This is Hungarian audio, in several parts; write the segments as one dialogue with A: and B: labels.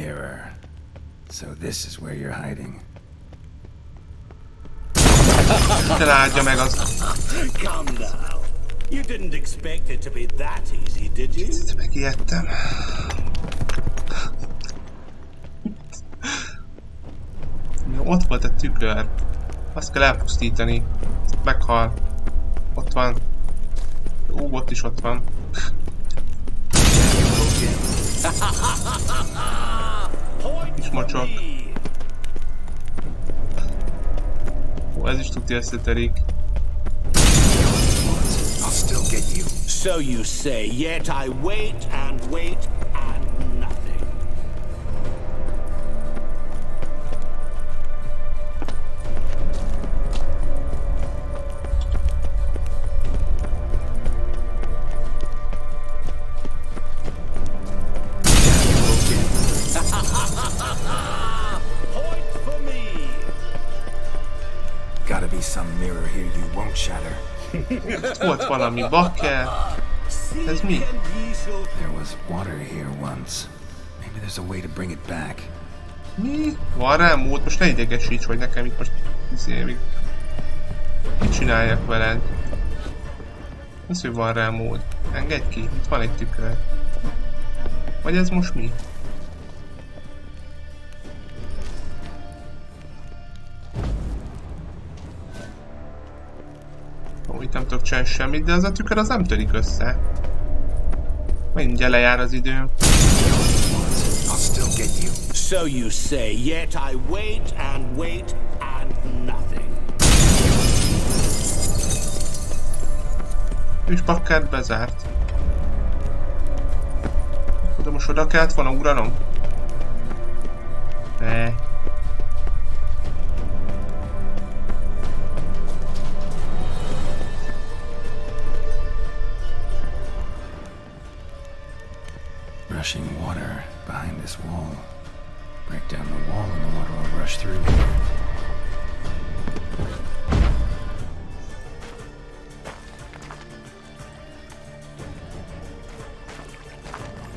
A: Mirror. So this is where you're hiding.
B: Találja meg az.
C: Come now. You didn't expect it to be that easy, did you?
B: Megijedtem. Ott volt a tükör. Azt kell elpusztítani. Meghal. Ott van. Ó, ott is ott van. Kis mocsok. Ó, ez is tudja összeterik.
C: So you say, yet I wait and wait and nothing. Point for me.
A: Gotta be some mirror here you won't shatter.
B: Volt valami bakker. Ez mi?
A: There was water here once. Maybe there's a way to bring it back.
B: Mi? Van rá mód? Most ne idegesíts, hogy nekem itt most még mit csináljak veled. Az, hogy van rá mód. Engedj ki, itt van egy tükör. Vagy ez most mi? Ó, itt nem tudok csinálni semmit, de az a tükör az nem törik össze. Mindjárt lejár az időm.
C: So you say, yet I wait and wait and nothing.
B: És bakkert bezárt. De most oda kellett volna ugranom? Ne.
A: Rushing water behind this wall. Break down the wall and the water will rush through here.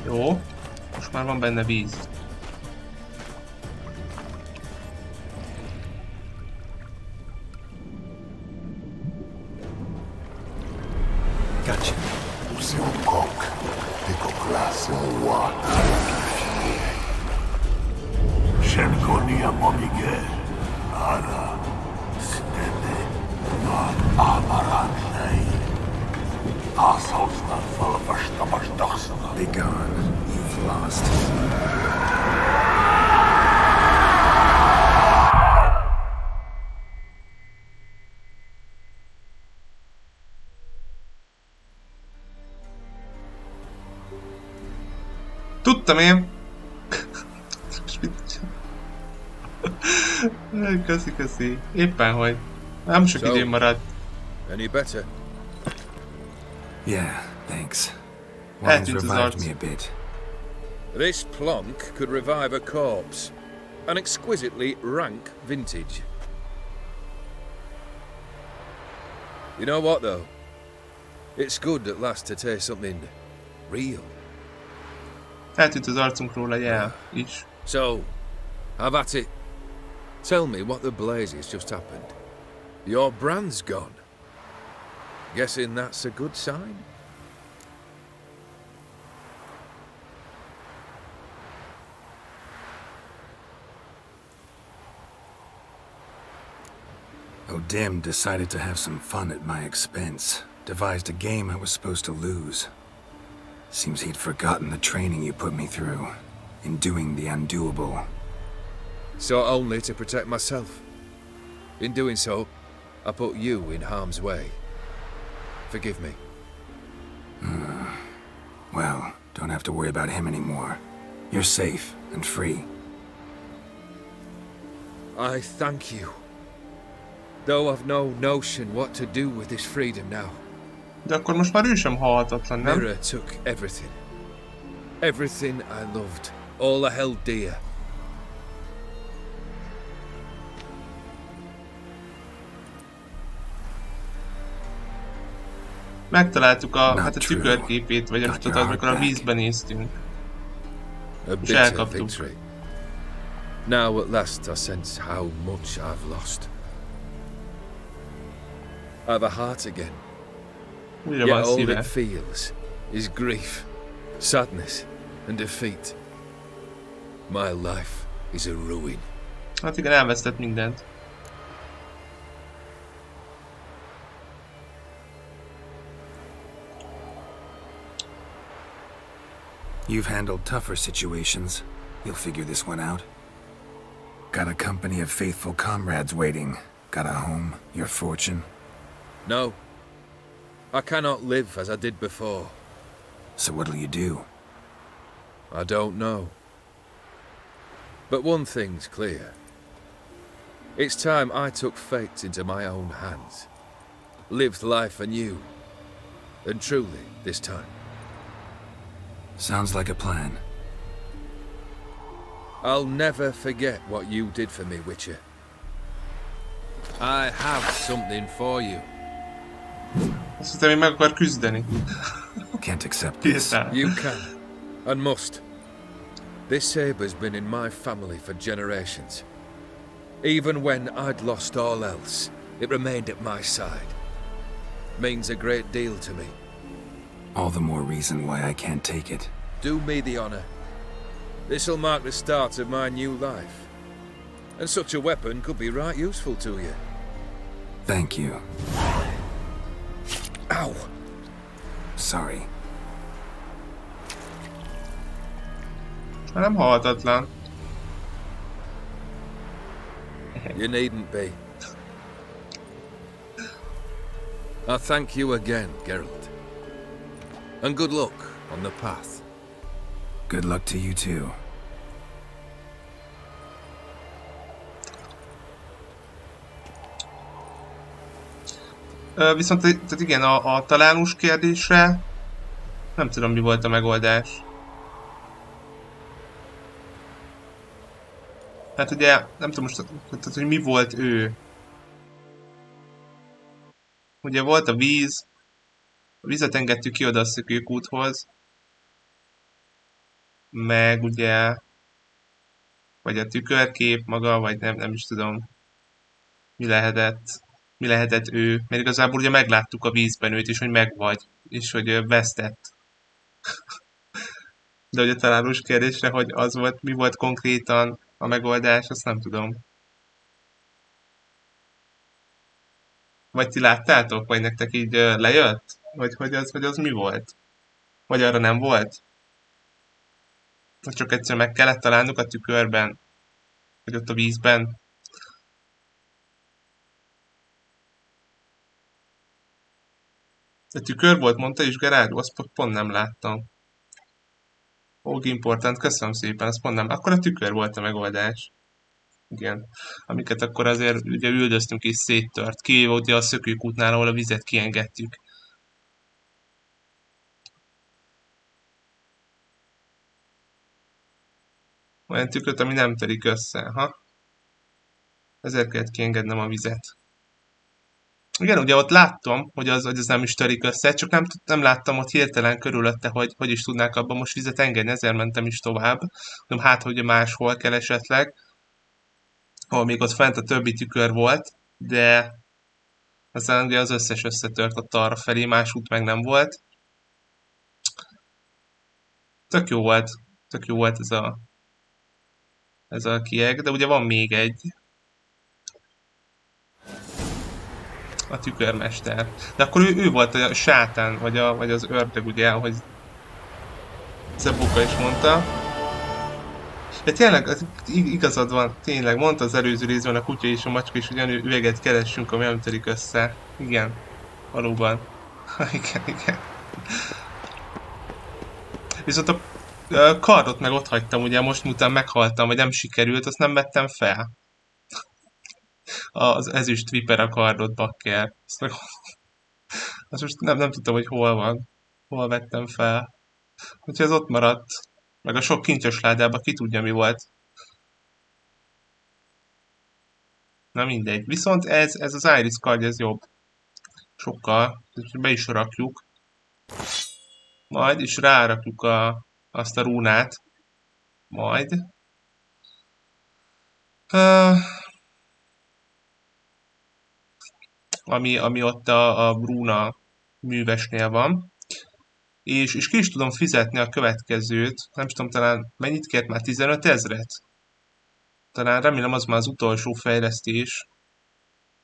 B: Jó. Most már van benne víz.
A: Gotcha.
D: Shenkonia momige, ara, stede, non amaranei. Assaulstan falvastamás dagsana.
A: Be gone. You've lost.
B: Tudtam én! Köszi. Éppen hogy. Nem sok időm maradt.
E: Any better?
A: Yeah, thanks. Wine's revived me a bit.
E: This plonk could revive a corpse. An exquisitely rank vintage. You know what though? It's good at last to taste something real.
B: Eltűnt az arcunkról a jel is.
E: So, have at it. Tell me what the blazes just happened. Your brand's gone. Guessing that's a good sign?
A: O'Dim decided to have some fun at my expense. Devised a game I was supposed to lose. Seems he'd forgotten the training you put me through in doing the undoable.
E: So only to protect myself. In doing so, I put you in harm's way. Forgive me.
A: Well, don't have to worry about him anymore. You're safe and free.
E: I thank you. Though I've no notion what to do with this freedom now.
B: De akkor most már ő sem halhatatlan, nem?
E: Mirror took everything. Everything I loved. All I held dear.
B: Megtaláltuk a tükörképét, vagy nem tudod, amikor a vízben néztünk.
E: A
B: És
E: bitter
B: elkaptuk.
E: victory. Now at last I sense how much I've lost. I've a heart again.
B: Újra
E: Yet
B: van
E: all
B: szíve.
E: it feels is grief, sadness, and defeat. My life is a ruin.
B: Hát igen, elvesztett mindent.
A: You've handled tougher situations. You'll figure this one out. Got a company of faithful comrades waiting. Got a home, your fortune.
E: No. I cannot live as I did before.
A: So what'll you do?
E: I don't know. But one thing's clear. It's time I took fate into my own hands. Lived life anew. And truly, this time.
A: Sounds like a plan.
E: I'll never forget what you did for me, Witcher. I have something for you.
B: Azt hiszem, hogy meg akar küzdeni.
A: Can't accept this.
B: Készál.
E: You can, and must. This sabre's been in my family for generations. Even when I'd lost all else, it remained at my side. Means a great deal to me.
A: All the more reason why I can't take it.
E: Do me the honor. This'll mark the start of my new life. And such a weapon could be right useful to you.
A: Thank you.
E: Ow!
A: Sorry.
B: Nem halhatatlan.
E: You needn't be. I thank you again, Geralt. And good luck on the path.
A: Good luck to you too.
B: Viszont tehát igen, a találós kérdésre nem tudom, mi volt a megoldás. Hát ugye, nem tudom most, tehát, hogy mi volt ő. Ugye volt a víz, a vizet engedtük ki oda a szökőkúthoz. Meg ugye, vagy a tükörkép maga, vagy nem is tudom, mi lehetett ő. Mert igazából ugye megláttuk a vízben őt is, hogy megvagy, és hogy vesztett. De ugye a találós kérdésre, hogy az volt, mi volt konkrétan a megoldás, azt nem tudom. Vagy ti láttátok? Vagy nektek így lejött? Vagy az mi volt? Vagy arra nem volt? Vagy csak egyszer meg kellett találnunk a tükörben? Vagy ott a vízben? A tükör volt, mondta is Gerárdo, azt pont nem láttam. Og important, köszönöm szépen, azt pont nem. Akkor a tükör volt a megoldás. Igen. Amiket akkor azért ugye üldöztünk és széttört. Kivéve ugye a szökőkútnál, ahol a vizet kiengedtük. Olyan tükröt, ami nem törik össze, ha? Ezért kellett kiengednem a vizet. Igen, ugye ott láttam, hogy az nem is törik össze, csak nem láttam ott hirtelen körülötte, hogy is tudnák abban most vizet engedni, ezért mentem is tovább. Mondom, hát, hogy máshol kell esetleg, ahol még ott fent a többi tükör volt, de aztán ugye az összes összetört ott arra felé, más út meg nem volt. Tök jó volt ez a kieg, de ugye van még egy. A tükörmester. De akkor ő volt a sátán, vagy az ördög, ugye, ahogy Zebuka is mondta. De tényleg, igazad van, tényleg, mondta az előző részben a kutya és a macska is, hogy olyan üveget keressünk, ami nem törik össze. Igen, valóban. Igen. Viszont a kardot meg ott hagytam, ugye, most miután meghaltam, vagy nem sikerült, azt nem vettem fel. Az ezüst vipera kardot, bakker. Azt most nem tudtam, hogy hol van. Hol vettem fel. Úgyhogy ez ott maradt. Meg a sok kincses ládában ki tudja, mi volt. Na mindegy. Viszont ez az Iris kardja, ez jobb. Sokkal. Be is rakjuk. Majd is rárakjuk azt a rúnát. Majd. Ami ott a Bruna művesnél van. És ki is tudom fizetni a következőt. Nem tudom, talán mennyit kért már? 15 000? Talán remélem az már az utolsó fejlesztés.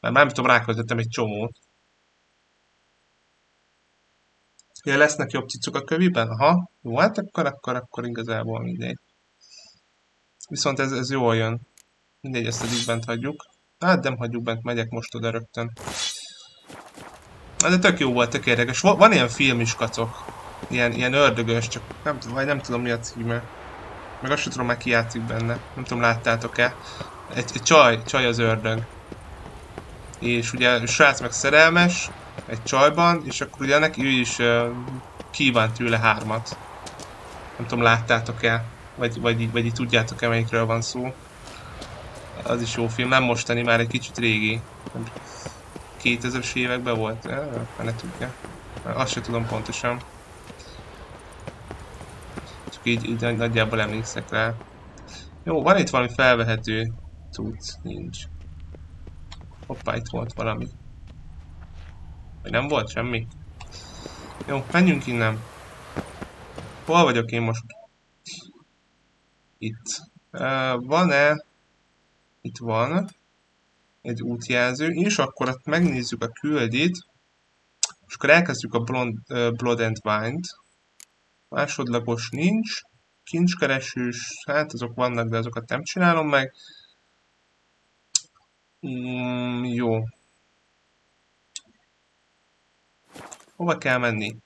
B: Mert már nem tudom, ráköltöttem egy csomót. Ja, lesznek jobb cicok a köviben? Aha. Jó, hát akkor igazából mindegy. Viszont ez jól jön. Mindegy, ezt eddig bent hagyjuk. Hát nem hagyjuk bent, megyek most oda rögtön. De tök jó volt, tök érdekes. Van ilyen film is, kacok. Ilyen ördögös, csak nem tudom mi a címe. Meg azt sem tudom, már ki játszik benne. Nem tudom, láttátok-e. Egy csaj az ördög. És ugye a srác meg szerelmes egy csajban, és akkor ugye neki ő is kíván tőle 3. Nem tudom, láttátok-e, vagy így tudjátok-e, melyikről van szó. Az is jó film, nem mostani, már egy kicsit régi. 2000-es években volt? Ne tudja. Azt sem tudom pontosan. Csak így nagyjából emlékszek rá. Jó, van itt valami felvehető cucc, nincs. Hoppá, itt volt valami. Vagy nem volt semmi? Jó, menjünk innen. Hol vagyok én most? Itt. Van-e? Itt van. Egy útjelző. És akkor ott megnézzük a küldit. És akkor elkezdjük a Blood and Wine-t. Másodlagos nincs. Kincskeresős. Hát azok vannak, de azokat nem csinálom meg. Jó. Hova kell menni?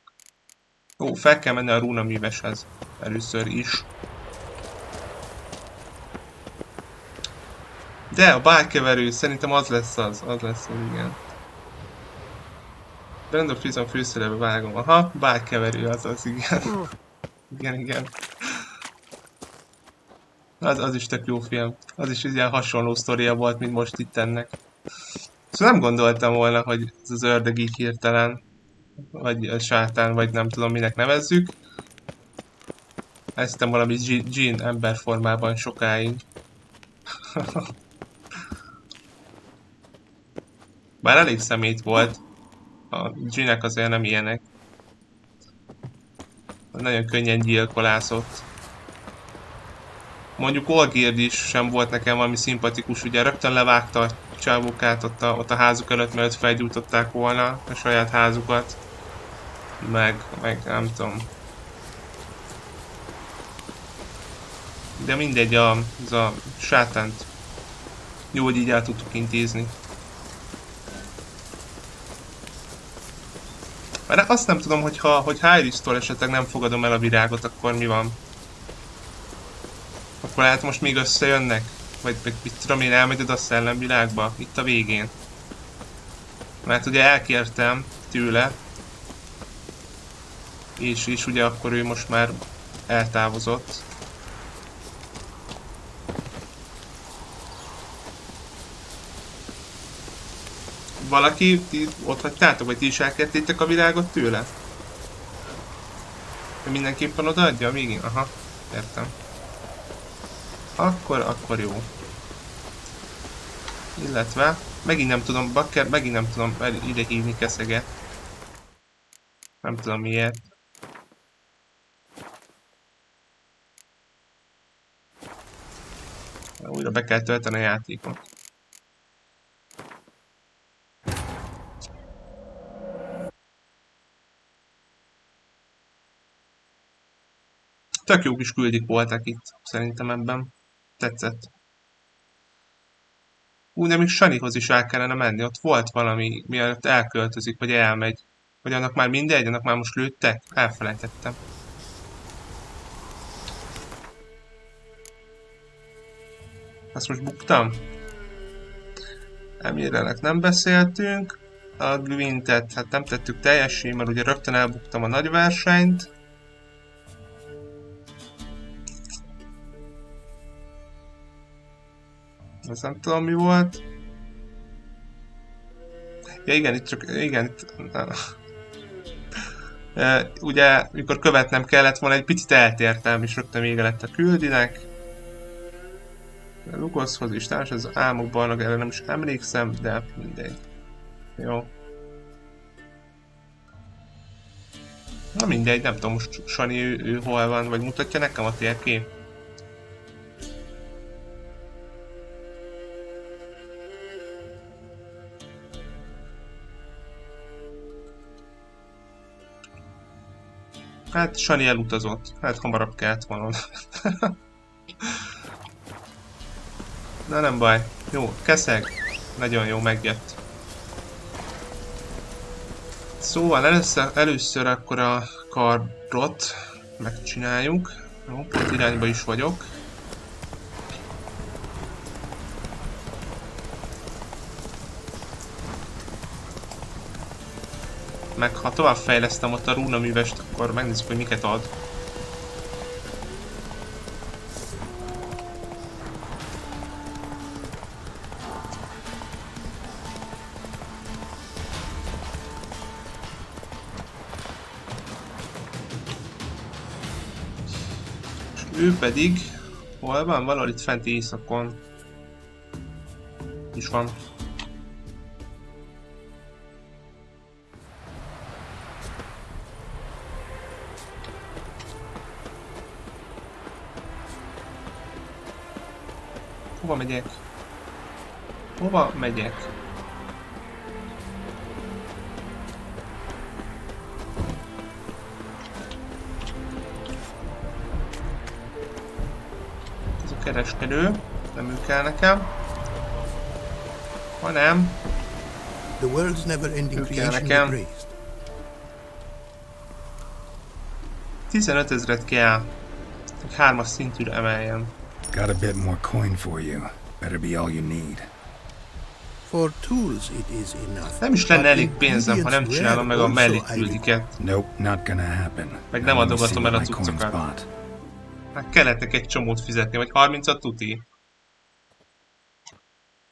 B: Ó, fel kell menni a Runa műveshez. Először is. De a bálkeverő, szerintem az lesz az. Az lesz az, igen. Brandon Prison főszerepbe vágom. Aha, bálkeverő az, igen. Igen. Az is tök jó film. Az is ilyen hasonló sztoria volt, mint most itt ennek. Szóval nem gondoltam volna, hogy ez az ördög így hirtelen, vagy a sátán, vagy nem tudom minek nevezzük. Eztem valami Jean ember formában sokáig. Bár elég szemét volt. A Jeanek azért nem ilyenek. Nagyon könnyen gyilkolászott. Mondjuk Olgird is sem volt nekem valami szimpatikus, ugye rögtön levágta a csávókát ott a házuk előtt, mert felgyújtották volna a saját házukat. Meg nem tudom. De mindegy, az a sátánt jó, hogy így el tudtuk intézni. Mert azt nem tudom, hogyha Iris-tól esetleg nem fogadom el a virágot, akkor mi van? Akkor lehet most még összejönnek? Vagy mit tudom én, elmegyed a szellemvilágba? Itt a végén. Mert ugye elkértem tőle. És ugye akkor ő most már eltávozott. Valaki, ti ott hagytátok, vagy ti is elkértétek a virágot tőle? Mindenképpen odaadja még én? Aha, értem. Akkor jó. Illetve, megint nem tudom, bakker, megint nem tudom ide hívni Keszeget. Nem tudom miért. Újra be kell tölteni a játékot. Tök jó kis küldik voltak itt, szerintem ebben. Tetszett. De még Sanihoz is el kellene menni, ott volt valami, mielőtt elköltözik, vagy elmegy. Vagy annak már mindegy, annak már most lőttek? Elfelejtettem. Ezt most buktam? Emirelek nem beszéltünk. A Gwyntet, hát nem tettük teljessé, mert ugye rögtön elbuktam a nagy versenyt. Ez nem tudom mi volt. Ja igen, itt csak... Igen, itt... ugye, mikor követnem kellett volna, egy picit eltértem, és rögtön vége lett a küldinek. Lugoszhoz is társ, ez álmok barlang, erre nem is emlékszem, de mindegy. Jó. Na mindegy, nem tudom most Sani ő hol van, vagy mutatja nekem a térkép. Hát Sani elutazott, hát hamarabb kellett volna. Na nem baj, jó, keszeg, nagyon jó, megjött. Szóval először akkor a kardot megcsináljuk. Jó, pont irányba is vagyok. Meg ha tovább fejlesztem ott a rúnaművest, akkor megnézzük, hogy miket ad. Ő pedig hol van? Valahol itt fent éjszakon is van. Hova megyek? Hova megyek? Kereskedő, nem ő kell nekem, hanem
F: The world's never-ending
B: ő kell
F: creation
B: nekem.
F: be praised.
B: 15 000 kell, hogy 3-as szintűre emeljen.
A: Got a bit more coin for you. Better be all you need.
F: For tools it is enough.
B: Nem is lenne
F: but
B: elég pénzem, ha nem
F: ingredients
B: csinálom meg a
F: rare also
B: melléküldiket.
A: Nope, not gonna happen.
B: Meg
A: Now
B: nem
A: let me
B: adogatom
A: see
B: el a
A: what my coins
B: cuccokat.
A: bought.
B: Hát kellettek egy csomót fizetni, vagy 30-at tuti.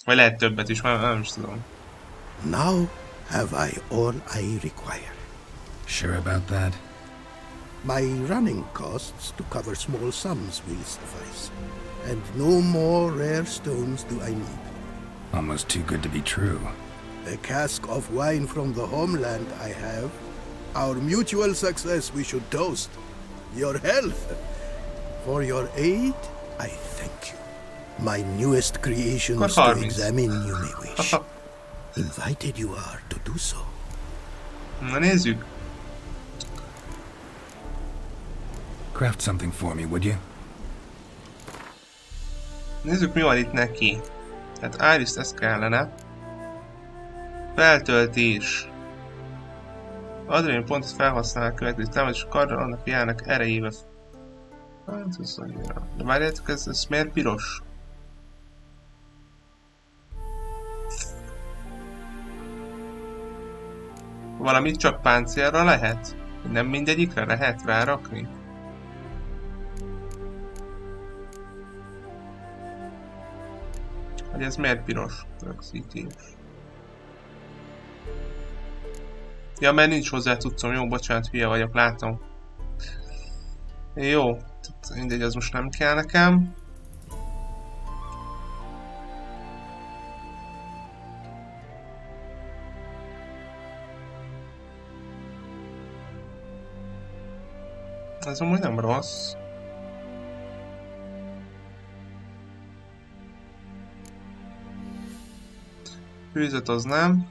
B: Vagy lehet többet is, már nem is tudom.
F: Now have I all I require.
A: Sure about that?
F: My running costs to cover small sums will suffice, and no more rare stones do I need.
A: Almost too good to be true.
F: A cask of wine from the homeland I have. Our mutual success we should toast. Your health. For your aid, I thank you. My newest creations to examine you may wish. Invited you are to do so.
B: Na nézzük.
A: Craft something for me, would you?
B: Nézzük, mi van itt neki. Tehát Iris, ez kellene. Feltöltés. Adrenalin pontot felhasznál a következő támadás karra, annak járnak erejével. Hát ez annyira. De várjátok, ez miért piros? Valamit csak páncélra lehet? Nem mindegyikre lehet rárakni? Hogy ez miért piros? Rögzítés. Ja, mert nincs hozzá tudszom. Jó, bocsánat, hülye vagyok, látom. Jó, mindegy, az most nem kell nekem. Ez amúgy nem rossz. Fűzet az nem.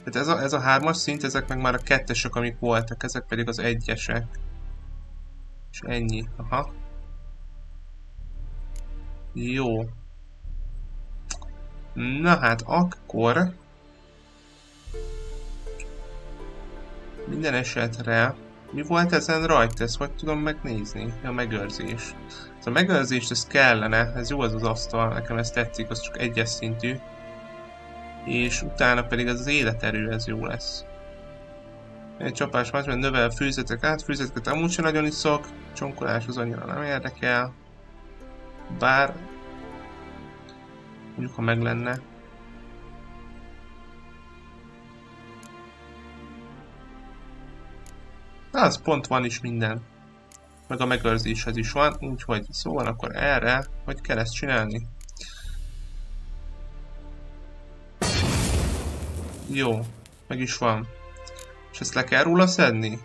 B: Tehát ez a 3-as szint, ezek meg már a 2-esek, amik voltak, ezek pedig az 1-esek. És ennyi, aha. Jó. Na hát akkor... Minden esetre... Mi volt ezen rajta? Ezt hogy tudom megnézni? A megőrzés. A megőrzést ez kellene, ez jó az asztal, nekem ez tetszik, az csak 1-es szintű. És utána pedig az életerő, ez jó lesz. Egy csapás másban növel fűzetek át, fűzeteket amúgy sem nagyon iszok, csonkolás az annyira nem érdekel. Bár... mondjuk ha meg lenne. Na, az pont van is minden. Meg a megőrzéshez is van, úgyhogy szóval akkor erre, hogy kell ezt csinálni? Jó, meg is van. És ezt le kell róla szedni?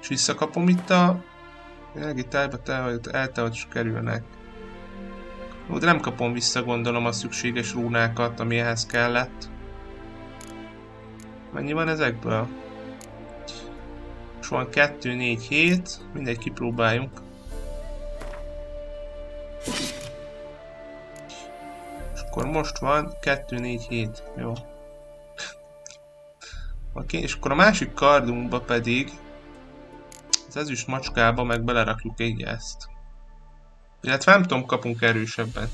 B: És visszakapom itt a... Itt eltehet is kerülnek. Jó, de nem kapom vissza, gondolom, a szükséges rúnákat, ami ehhez kellett. Mennyi van ezekből? Most van 2, 4, 7. Mindegy, kipróbáljunk. És akkor most van 2, 4, 7. Jó. Oké, és akkor a másik kardunkba pedig az ezüst macskába meg belerakjuk így ezt. Illetve nem tudom, kapunk erősebben.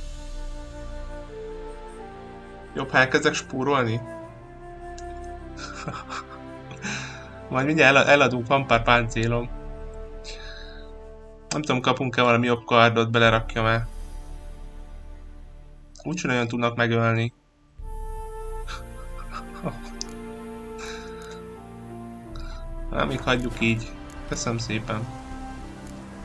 B: Jobb, ha elkezdek spórolni? Majd mindjárt eladunk, van pár páncélom. Nem tudom, kapunk-e valami jobb kardot, belerakjam el. Úgyhogy olyan tudnak megölni. Még hagyjuk így. Köszönöm szépen.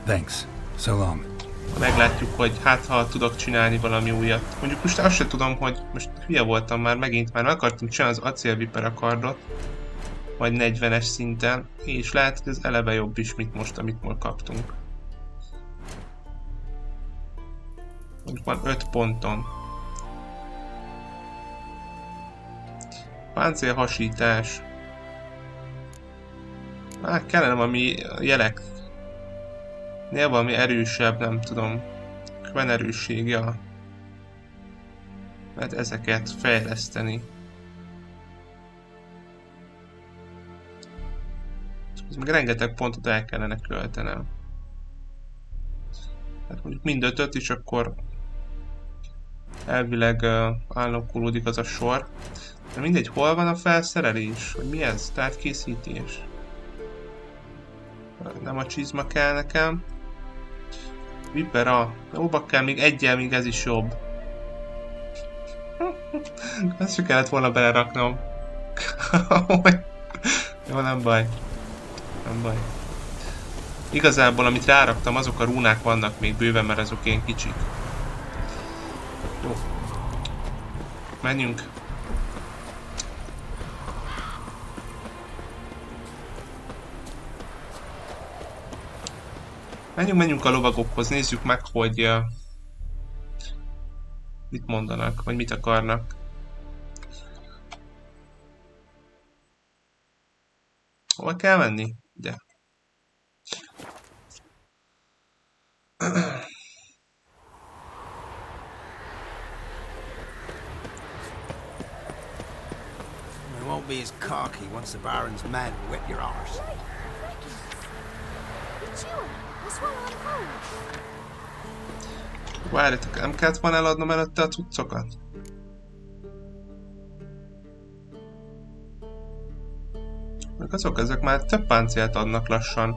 A: Thanks. So long.
B: Meglátjuk, hogy hát ha tudok csinálni valami újat. Mondjuk most azt sem tudom, hogy most hülye voltam már megint, már akartam csinálni az acélvipera kardot. Vagy 40-es szinten. És lehet, hogy ez eleve jobb is, mint most, amit most kaptunk. Mondjuk van 5 ponton. Páncélhasítás. Hát kellene valami jelek. Néha valami erősebb, nem tudom. Van erőssége. Lehet ezeket fejleszteni. Ez meg rengeteg pontot el kellene költenem. Hát mondjuk mind 5-öt, és akkor elvileg állokulódik az a sor. De mindegy, hol van a felszerelés? Hogy mi ez? Tárgykészítés? Nem a csizma kell nekem. Vipera. Jóba kell, még egyel, még ez is jobb. Ezt sem kellett volna beleraknom. Jó, nem baj. Nem baj. Igazából, amit ráraktam, azok a rúnák vannak még bőven, mert azok ilyen kicsik. Jó. Menjünk. Menjünk a lovagokhoz, nézzük meg, hogy mit mondanak, vagy mit akarnak. Hova kell menni? Ide.
C: We won't be as cocky once the Baron's men whip your arse.
B: Várjatok, nem kellett volna eladnom előtte a cuccokat? Meg azok, ezek már több páncélt adnak lassan.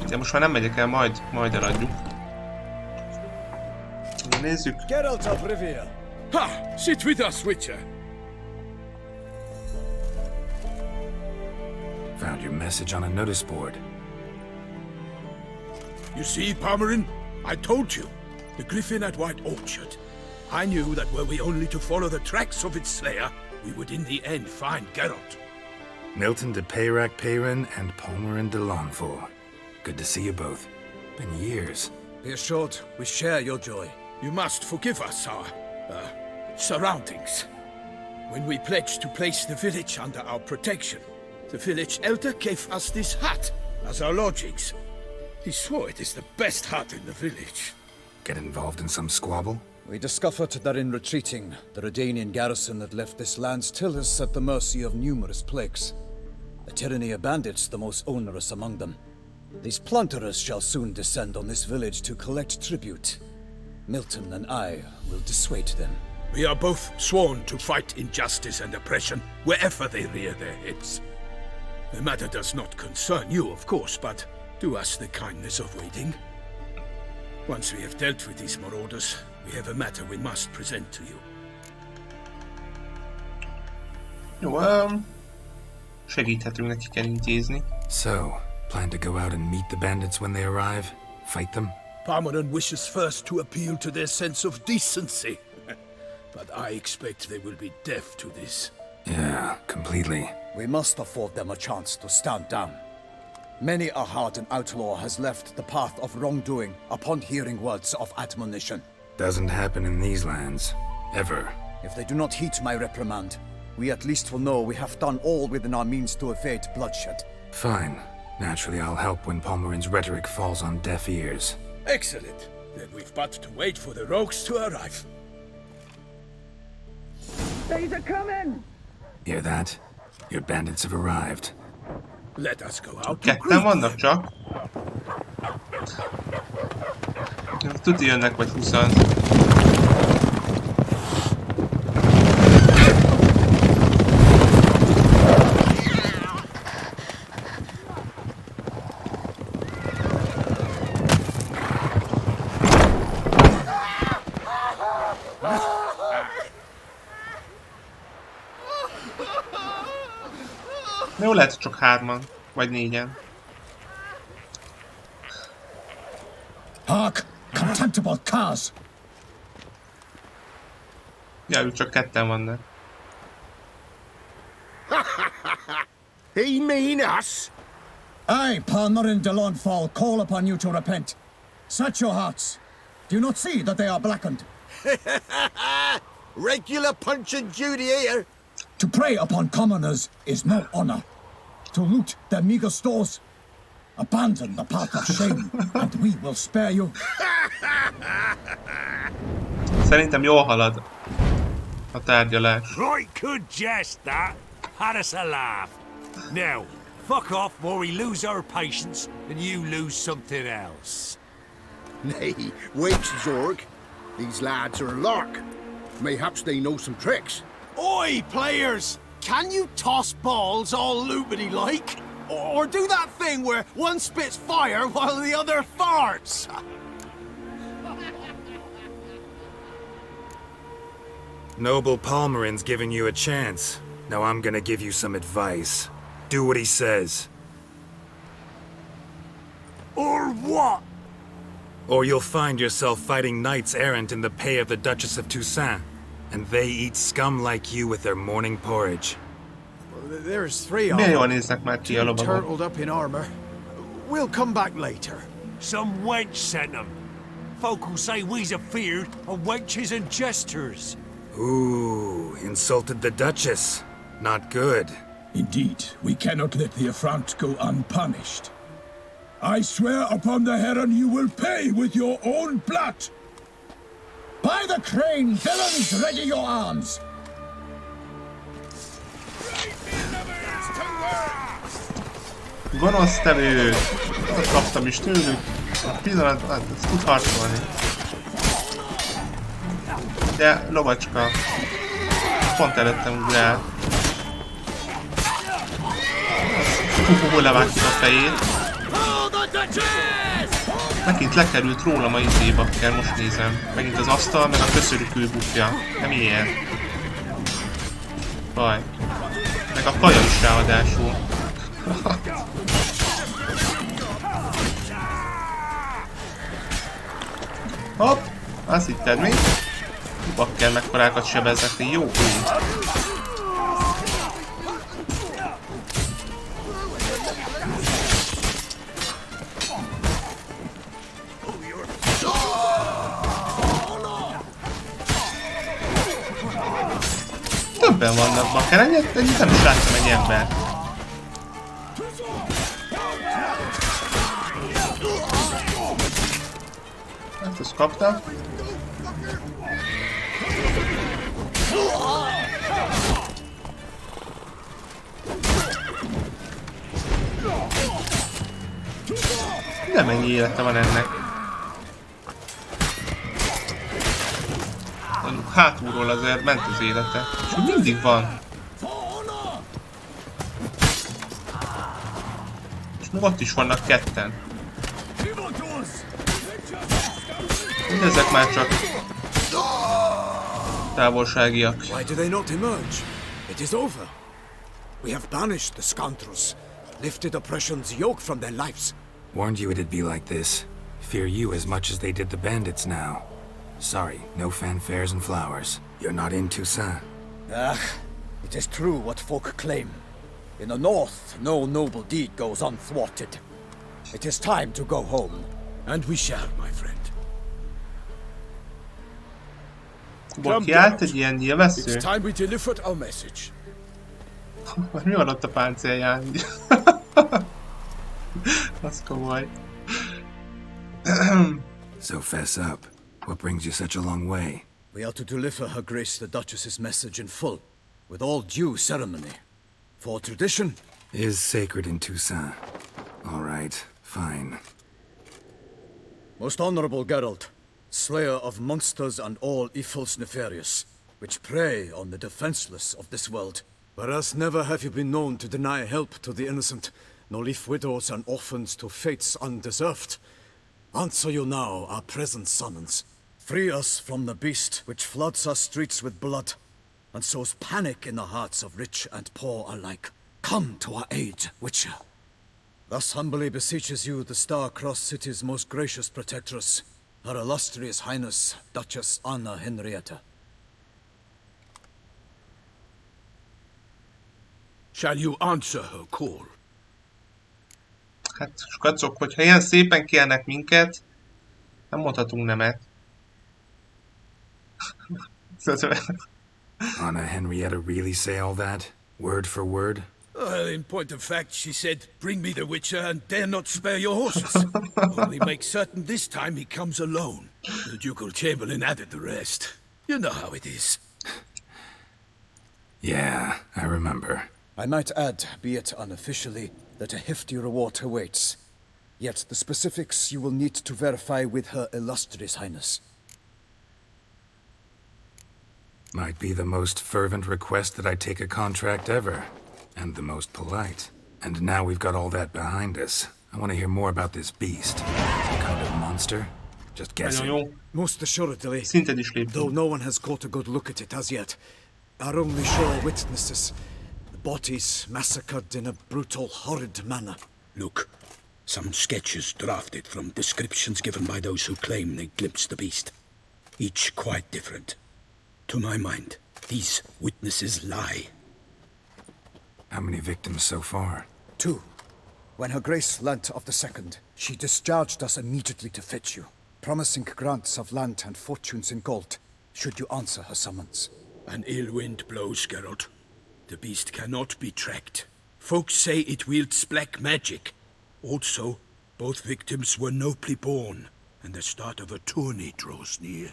B: De most már nem megyek el, majd eladjuk. Nézzük.
G: Geralt of Rivia. Ha! Sit with us, Witcher.
A: Found your message on a notice board.
G: You see, Palmerin, I told you. The griffin at White Orchard. I knew that were we only to follow the tracks of its slayer, we would in the end find Geralt.
A: Milton de Peyrac-Peyrin and Palmerin de Lawnful. Good to see you both. Been years.
H: Be assured, we share your joy.
G: You must forgive us our surroundings. When we pledged to place the village under our protection, the village elder gave us this hut as our lodgings. He swore it is the best hut in the village.
A: Get involved in some squabble?
H: We discovered that in retreating, the Redanian garrison that left this land still is at the mercy of numerous plagues. The tyranny of bandits the most onerous among them. These plunderers shall soon descend on this village to collect tribute. Milton and I will dissuade them.
G: We are both sworn to fight injustice and oppression wherever they rear their heads. The matter does not concern you, of course, but do us the kindness of waiting. Once we have dealt with these marauders, we have a matter we must present to you.
B: Jó, segíthetünk nekik elintézni.
A: So, Plan to go out and meet the bandits when they arrive? Fight them?
G: Palmerin wishes first to appeal to their sense of decency. But I expect they will be deaf to this.
A: Yeah, completely.
H: We must afford them a chance to stand down. Many a hardened outlaw has left the path of wrongdoing upon hearing words of admonition.
A: Doesn't happen in these lands. Ever.
H: If they do not heed my reprimand, we at least will know we have done all within our means to evade bloodshed.
A: Fine. Naturally, I'll help when Palmerin's rhetoric falls on deaf ears.
G: Excellent. Then we've but to wait for the rogues to arrive.
I: They're coming!
A: Hear that? Your bandits have arrived.
G: Let us go out.
B: Ketten vannak csak. Tuti jönnek vagy 20-an. Jó, lehet csak 3-an, vagy 4-en.
J: Hark! Contemptible curs!
B: Ja, ők csak 2-en vannak.
J: He mean us? I, Palmerin de Launfal, call upon you to repent. Set your hearts. Do you not see that they are blackened?
D: Regular Punch and Judy here.
J: To prey upon commoners is no honor. To loot their meager stores, abandon the path of shame, and we will spare you.
B: Szerintem jól halad a tárgyalás.
C: Right good jest, that. Had us a laugh. Now, fuck off or we lose our patience and you lose something else.
D: Nay, wait, Zorg. These lads are a lark. Mayhaps they know some tricks.
K: Oi, players! Can you toss balls all loopity-like? Or do that thing where one spits fire while the other farts?
A: Noble Palmerin's giving you a chance. Now I'm gonna give you some advice. Do what he says.
C: Or what?
A: Or you'll find yourself fighting knights errant in the pay of the Duchess of Toussaint. And they eat scum like you with their morning porridge.
K: There's 3 of
B: Milyen jól
K: them.
B: néznek már ki a lovagok.
K: Turtled up in armor. We'll come back later.
C: Some wench sent them. Folk will say we's afeard of wenches and jesters.
A: Ooh, insulted the Duchess. Not good.
G: Indeed, we cannot let the affront go unpunished. I swear upon the heron you will pay with your own blood!
J: By the crane, villains, ready your arms!
B: Gonosztevő! Ezt kaptam is tőlük. A pillanat, hát ezt tud harcolni. De lovacska. Pont előttem ugrál. Levágtuk a fejét. Megint lekerült rólam a izébakker, most nézem. Megint az asztal, meg a köszörükő bukja. Nem ilyen. Baj. Meg a kaja is ráadásul. Hopp! Azt hitted mi? Bakker mekkorákat sebeznek, jó úgy. Többen vannak bakker, ennyit nem is láttam egy embert. Hát ezt kapta. Nem ennyi élete van ennek. Hátulról azért ment az élete. És még mindig van. És még ott is vannak ketten. Ezek már csak távolságiak.
K: Why do they not emerge? It is over. We have banished the scoundrels.
H: lifted oppression's yoke from their lives.
A: Warned you it'd be like this. Fear you as much as they did the bandits now. Sorry, no fanfares and flowers. You're not in Toussaint.
H: Ah, it is true what folk claim. In the north, no noble deed goes unthwarted. It is time to go home.
G: And we shall, my friend.
B: Baki át egy ilyen nyilvessző?
G: It's time we delivered our message.
B: Mi van ott a páncélján? Az komoly.
A: So fess up. What brings you such a long way?
H: We are to deliver Her Grace the Duchess's message in full, with all due ceremony. For tradition
A: is sacred in Toussaint. All right, fine.
H: Most honorable Geralt, slayer of monsters and all evils nefarious, which prey on the defenseless of this world. Whereas never have you been known to deny help to the innocent, nor leave widows and orphans to fates undeserved. Answer you now our present summons. Free us from the beast which floods our streets with blood, and sows panic in the hearts of rich and poor alike. Come to our aid, Witcher. Thus humbly beseeches you the Star-Crossed City's most gracious protectress, Her Illustrious Highness, Duchess Anna Henrietta.
G: Shall you answer her call?
B: Hát, skacok, hogyha ilyen szépen kérnek minket, nem mondhatunk nemet.
A: Anna Henrietta really say all that? Word for word?
G: Well, in point of fact, she said, bring me the Witcher and dare not spare your horses. Only make certain this time he comes alone. The Ducal Chamberlain added the rest. You know how it is.
A: Yeah, I remember.
H: I might add, be it unofficially, that a hefty reward awaits. Yet the specifics you will need to verify with Her Illustrious Highness.
A: Might be the most fervent request that I take a contract ever. And the most polite. And now we've got all that behind us. I want to hear more about this beast. What kind of monster? Just guessing.
H: Most assuredly,
B: Szinted is léptünk.
H: though no one has caught a good look at it as yet. Our only sure witnesses. The bodies massacred in a brutal, horrid manner.
G: Look, some sketches drafted from descriptions given by those who claim they glimpsed the beast. Each quite different. To my mind, these witnesses lie.
A: How many victims so far?
H: 2. When Her Grace learnt of the second, she discharged us immediately to fetch you, promising grants of land and fortunes in gold, should you answer her summons.
G: An ill wind blows, Geralt. The beast cannot be tracked. Folks say it wields black magic. Also, both victims were nobly born, and the start of a tourney draws near.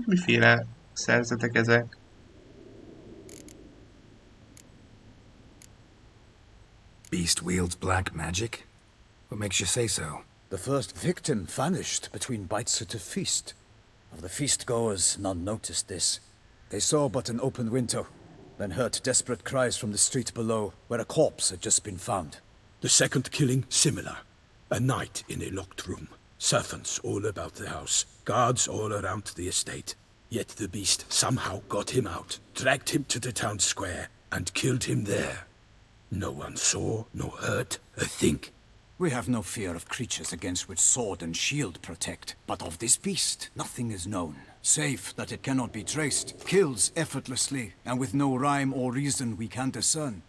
B: Miféle szerzetek ezek?
A: Beast wields black magic? What makes you say so?
H: The first victim vanished between bites at a feast. Of the feast-goers, none noticed this. They saw but an open window, then heard desperate cries from the street below, where a corpse had just been found.
G: The second killing, similar. A night in a locked room. Servants all about the house. Guards all around the estate. Yet the beast somehow got him out, dragged him to the town square, and killed him there. No one saw, nor heard a thing.
H: We have no fear of creatures against which sword and shield protect. But of this beast, nothing is known, save that it cannot be traced, kills effortlessly, and with no rhyme or reason we can discern.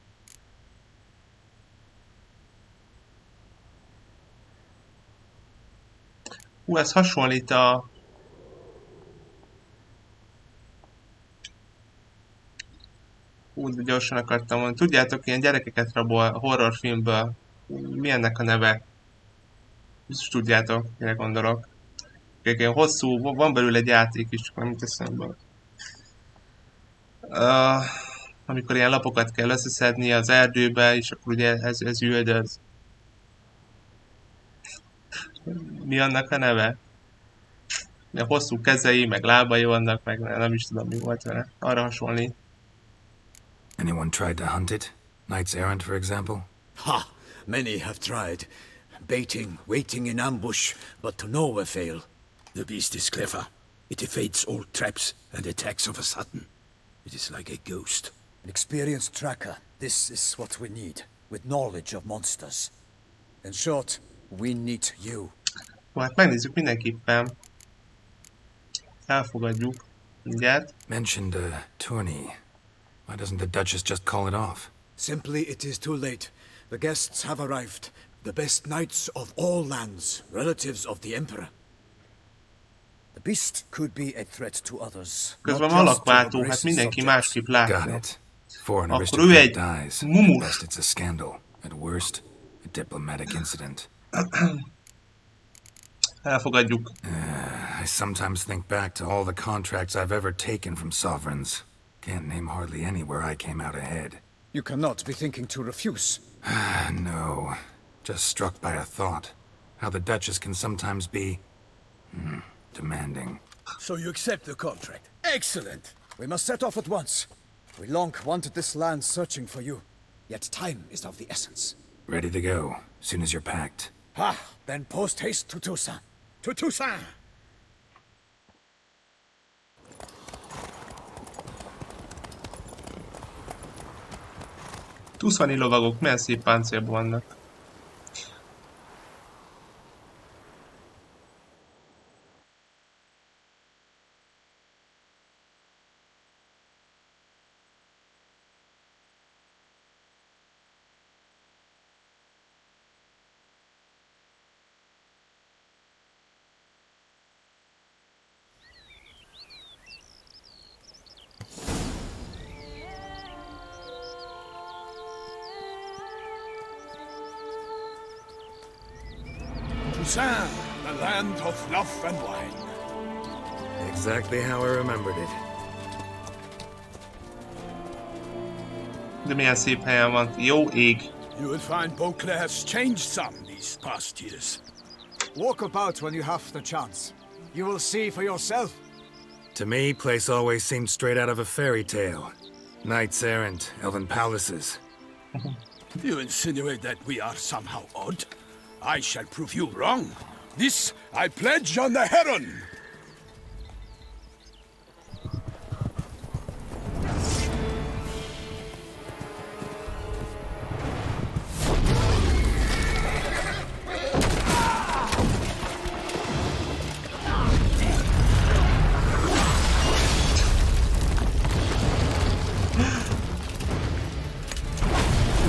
B: Ez hasonlít a... Úgy gyorsan akartam mondani. Tudjátok, ilyen gyerekeket rabol horrorfilmből. Mi ennek a neve? Biztos tudjátok, mire gondolok. Ilyen hosszú, van belőle egy játék is, csak nem jut eszembe. Amikor ilyen lapokat kell összeszedni az erdőbe, és akkor ugye ez üldöz. Mi annak a neve? De hosszú kezei, meg lábai vannak, meg nem is tudom, mi volt vele. Arra hasonlít.
A: Anyone tried to hunt it? Knights errant, for example?
H: Ha! Many have tried. Baiting, waiting in ambush, but to no avail.
G: The beast is clever. It evades all traps and attacks of a sudden. It is like a ghost.
H: An experienced tracker. This is what we need, with knowledge of monsters. In short, we need you.
B: Hát megnézzük mindenképpen. Elfogadjuk. Mindjárt.
A: Mentioned a tourney. Why doesn't the Duchess just call it off?
H: Simply, it is too late. The guests have arrived. The best knights of all lands, relatives of the Emperor. The beast could be a threat to others.
B: Közben alakváltó, hát mindenki másképp
A: Got
B: látja.
A: it. For an
B: Akkor ő egy
A: aristocrat dies. At
B: mumus.
A: best it's a scandal. At worst, a diplomatic incident.
B: Elfogadjuk.
A: I sometimes think back to all the contracts I've ever taken from sovereigns. Can't name hardly any where I came out ahead.
H: You cannot be thinking to refuse.
A: No. Just struck by a thought. How the Duchess can sometimes be... demanding.
G: So you accept the contract. Excellent.
H: We must set off at once. We long wanted this land searching for you. Yet time is of the essence.
A: Ready to go, soon as you're packed.
H: Then post haste to Toussaint.
G: To Toussaint!
B: Tuszani lovagok, milyen szép páncélban vannak.
G: Toussaint, the land of love and wine.
A: Exactly how I remembered it.
B: De milyen szép helyen van. Jó ég.
G: You will find Beauclair has changed some these past years.
H: Walk about when you have the chance. You will see for yourself.
A: To me, place always seemed straight out of a fairy tale. Knights errant, elven palaces.
G: You insinuate that we are somehow odd? I shall prove you wrong. This I pledge on the Heron.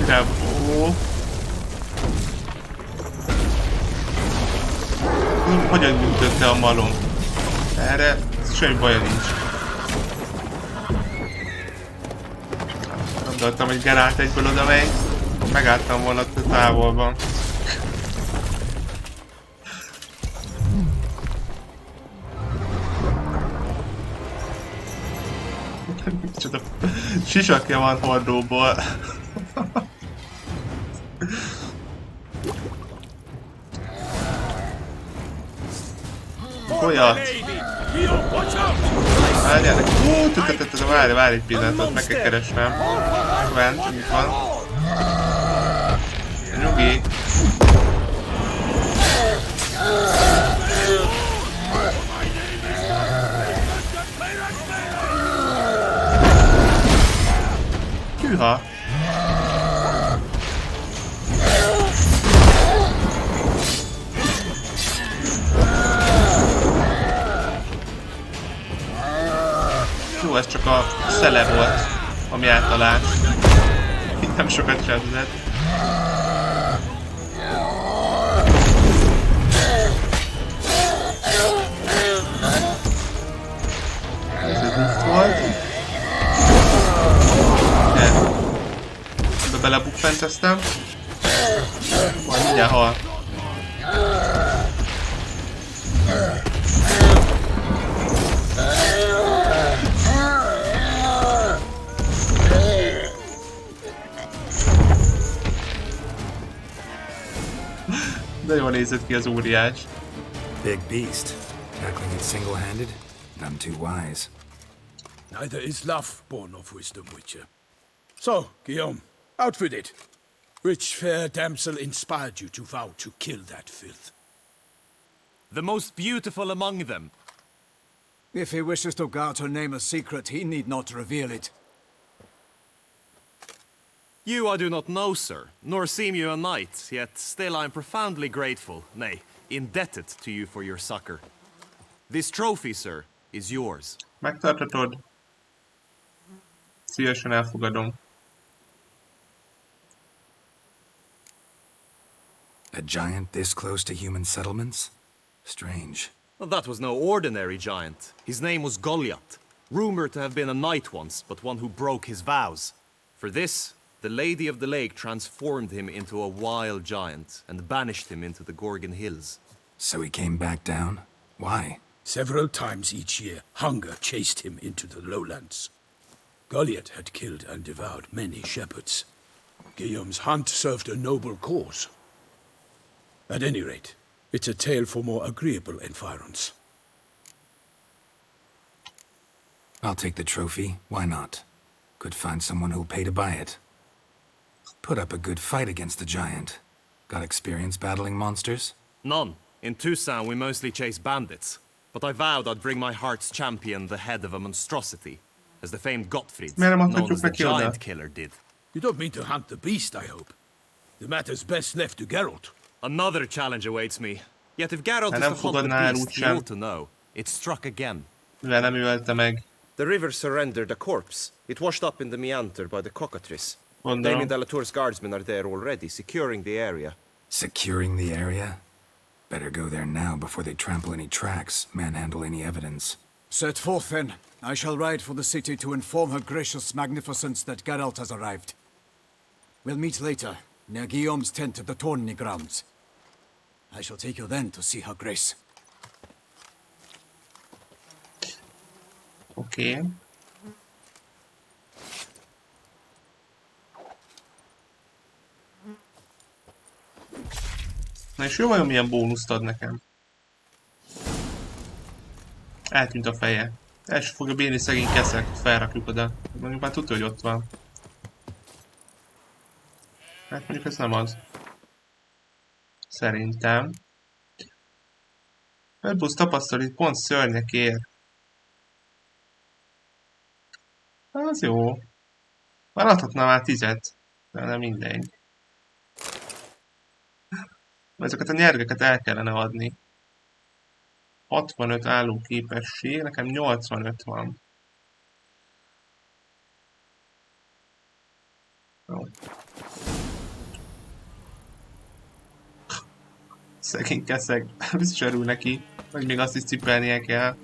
B: Bravo. Hogyan működte a malom? Erre semmi baja nincs. Gondoltam, hogy Gerált egyből oda megy. Megálltam volna távolban. Micsoda sisakja van hordóból. Olyat! Várjának! Várj egy pillanatot, meg kell keresnem. Bent, mit van? Nyugi! Hűha! Jó, ez csak a szele volt, ami általált. Itt nem sokat sebzett. Ez itt volt. Ebbe belebukfenteztem. Majd mindjárt hal. De jól nézett ki az óriás.
A: Big beast. Tackling it single-handed? None too wise.
G: Neither is love born of wisdom, Witcher. So, Guillaume, out with it. Which fair damsel inspired you to vow to kill that filth?
L: The most beautiful among them.
H: If he wishes to guard her name a secret, he need not reveal it.
L: You I do not know, sir, nor seem you a knight, yet still I am profoundly grateful, nay, indebted to you for your succor. This trophy, sir, is yours.
B: Megtartatod. Szívesen elfogadom.
A: A giant this close to human settlements? Strange.
L: Well, that was no ordinary giant. His name was Goliath, rumored to have been a knight once, but one who broke his vows. For this, the Lady of the Lake transformed him into a wild giant and banished him into the Gorgon Hills.
A: So he came back down? Why?
G: Several times each year, hunger chased him into the lowlands. Goliath had killed and devoured many shepherds. Guillaume's hunt served a noble cause. At any rate, it's a tale for more agreeable environs.
A: I'll take the trophy. Why not? Could find someone who'll pay to buy it. Put up a good fight against the giant. Got experience battling monsters?
L: None. In Toussaint we mostly chase bandits. But I vowed I'd bring my heart's champion the head of a monstrosity, as the famed Gottfried, known as the Giant Killer, did.
G: You don't mean to hunt the beast, I hope. The matter's best left to Geralt.
L: Another challenge awaits me. Yet if Geralt is to hunt the beast, he ought to know. It struck again. The river surrendered a corpse. It washed up in the meander by the cockatrice. Damien Delatour's guardsmen are there already, securing the area.
A: Securing the area? Better go there now before they trample any tracks, manhandle any evidence.
H: Set forth, then. I shall ride for the city to inform her gracious magnificence that Geralt has arrived. We'll meet later, near Guillaume's tent at the tourney grounds. I shall take you then to see her grace.
B: Okay. Na és jó vajon milyen bónuszt ad nekem? Eltűnt a feje. El sem fogja bírni szegény keszek, felrakjuk oda. Mondjuk már tudja, hogy ott van. Hát mondjuk ez nem az. Szerintem. Redbusz tapasztalat pont szörnyek ér. Az jó. Már adhatna már 10-et. De nem mindegy. Ezeket a nyergeket el kellene adni. 65 álló képesség, nekem 85 van. Jó. Szegény keszeg. Biztos örül neki, hogy még azt is cipelnie kell.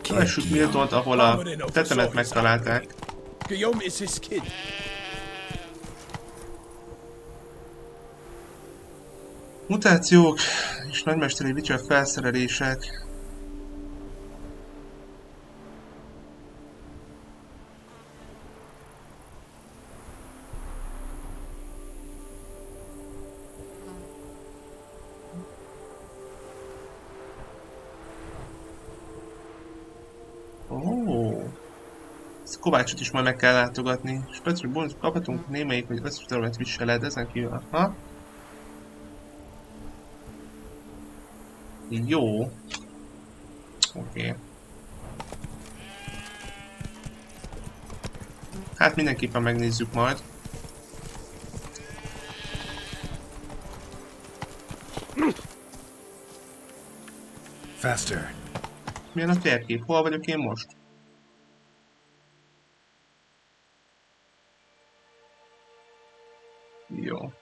B: Lássuk Miltont, ahol a tetemet megtalálták.
G: Guillaume is his kid.
B: Mutációk és nagymesteri Witcher felszerelések. Ezt Kovácsot is majd meg kell látogatni. Speciális bónusz kaphatunk némelyik, hogy összes terület viseled, ezen kívül. Aha. Jó. Oké. Hát mindenképpen megnézzük majd.
A: Faster.
B: Milyen a térkép? Hol vagyok én most? Jó.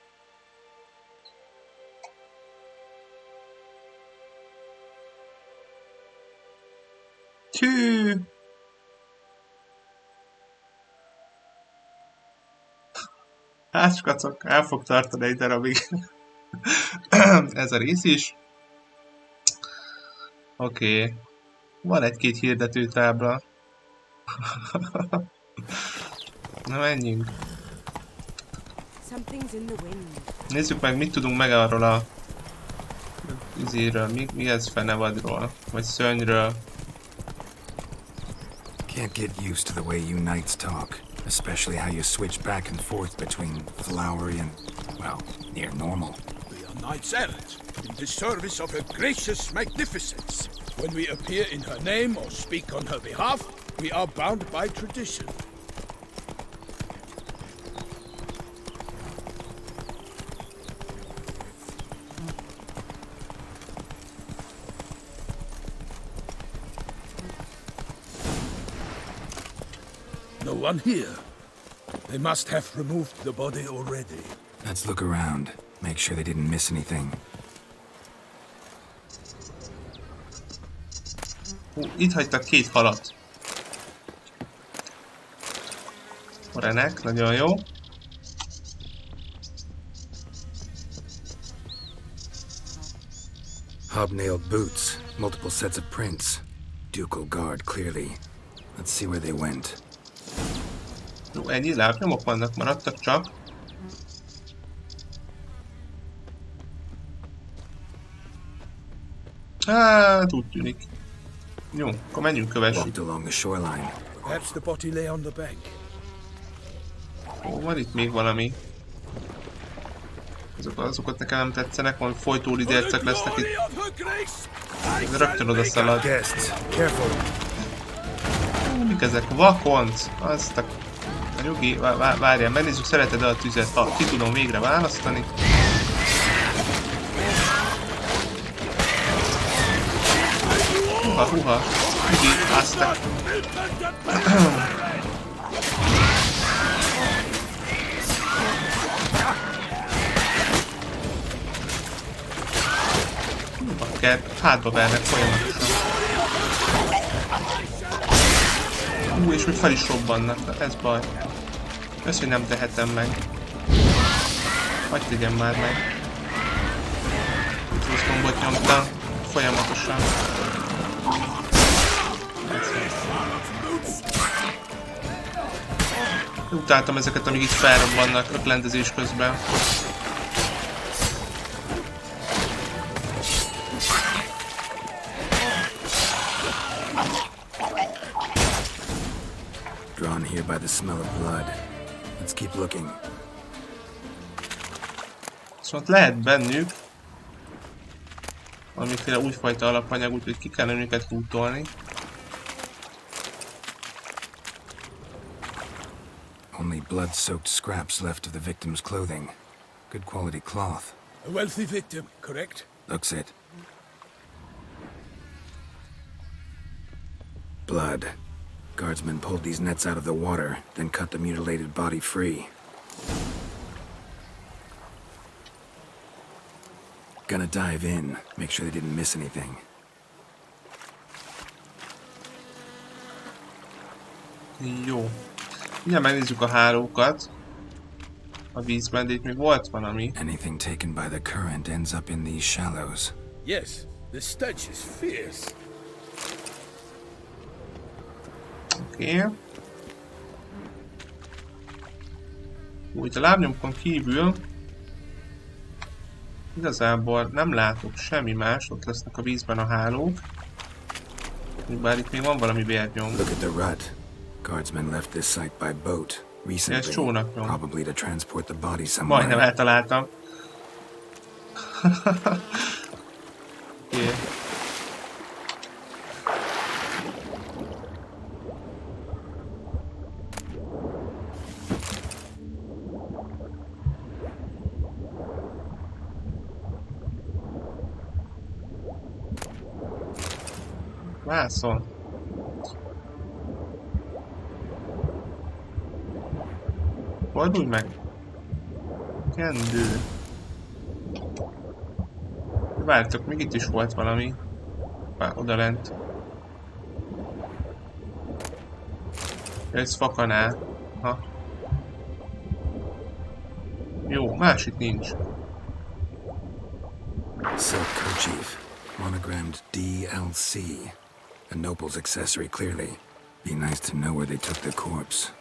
B: Tű. Hát skacok, el fog tartani egy darabig. Ez a rész is. Oké. Van egy-két hirdetőtábla. Na menjünk. Nézzük meg, mit tudunk meg arról a izéről, mi ez fenevadról, vagy szörnyről.
A: Can't get used to the way you knights talk, especially how you switch back and forth between flowery and, well, near normal.
G: knights errant in the service of her gracious magnificence. When we appear in her name or speak on her behalf, we are bound by tradition. No one here. They must have removed the body already.
A: Let's look around. Make sure they didn't miss anything.
B: Itt hagytak 2 falat. Renek, nagyon jó.
A: Hobnailed boots, multiple sets of prints. Ducal guard, clearly. Let's see where they went.
B: Jó, ennyi lábnyomok vannak, maradtak csak. Hát, úgy tűnik. Jó, akkor menjünk, kövessük.
G: Perhaps the body lay on the bank.
B: Ó, van itt még valami. Azokat nekem nem tetszenek, valami folytóidézek lesznek itt. Ez rögtön oda szalad. Mik ezek? Vakonc! Azt a nyugi, várjál, megnézzük, szereted-e a tüzet? Ha, ki tudom végre választani. Huha, nyugi, aztán. Bakker, hátba vernek folyamatosan. És hogy fel is robbannak, ez baj. Ezt, hogy nem tehetem meg. Hadd tegyem már meg. Itt rossz gombot nyomtam, folyamatosan. Utáltam ezeket, amíg itt felrobbannak öklendezés közben.
A: Drawn here by the smell of blood. Let's keep looking.
B: Szóval lehet bennük valamiféle újfajta alapanyag, úgyhogy ki kell őket lootolni.
A: Only blood-soaked scraps left of the victim's clothing. Good quality cloth.
G: A wealthy victim, correct?
A: Looks it. Blood. Guardsmen pulled these nets out of the water, then cut the mutilated body free. Gonna dive in, make sure they didn't miss anything.
B: Jó. Ugye megnézzük a hálókat. A vízben, de itt még volt valami.
A: Anything taken by the current ends up in these shallows.
G: Yes, the stench is fierce.
B: Oké. Úgy a lábnyomkon kívül igazából nem látok semmi más, ott lesznek a vízben a hálók. Bár itt még van valami vérnyom.
A: Look at the rut. Guardsmen left this site by boat recently, probably to transport the body somewhere.
B: Majdnem eltaláltam. Okay. Vászon. Fordulj meg! Kendő. Vártok, még itt is volt valami. Odalent. Ez fakanál. Ha. Jó, másik nincs.
A: Silk kerchief. Monogrammed DLC. A noble's accessory, clearly. Be nice to know where they took the corpse.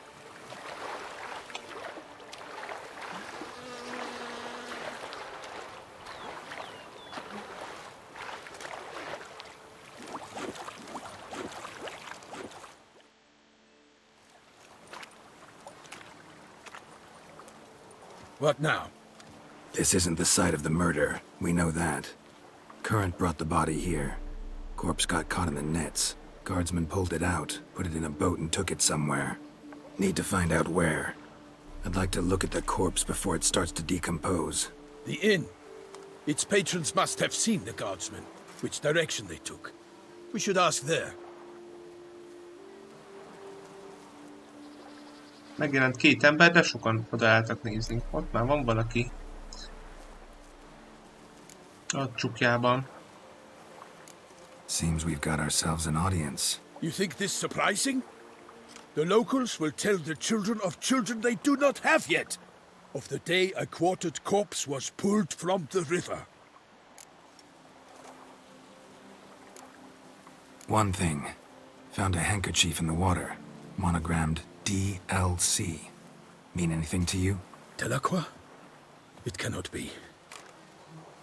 G: What now?
A: This isn't the site of the murder. We know that. Current brought the body here. Corpse got caught in the nets. Guardsmen pulled it out, put it in a boat and took it somewhere. Need to find out where. I'd like to look at the corpse before it starts to decompose.
G: The inn. Its patrons must have seen the guardsmen, which direction they took. We should ask there.
B: Megjelent két ember, de sokan odaálltak nézni. Ott már van valaki. A csukjában.
A: Seems we've got ourselves an audience.
G: You think this surprising? The locals will tell the children of children they do not have yet, of the day a quartered corpse was pulled from the river.
A: One thing. Found a handkerchief in the water. Monogrammed DLC. Mean anything to you?
G: Delacroix? It cannot be.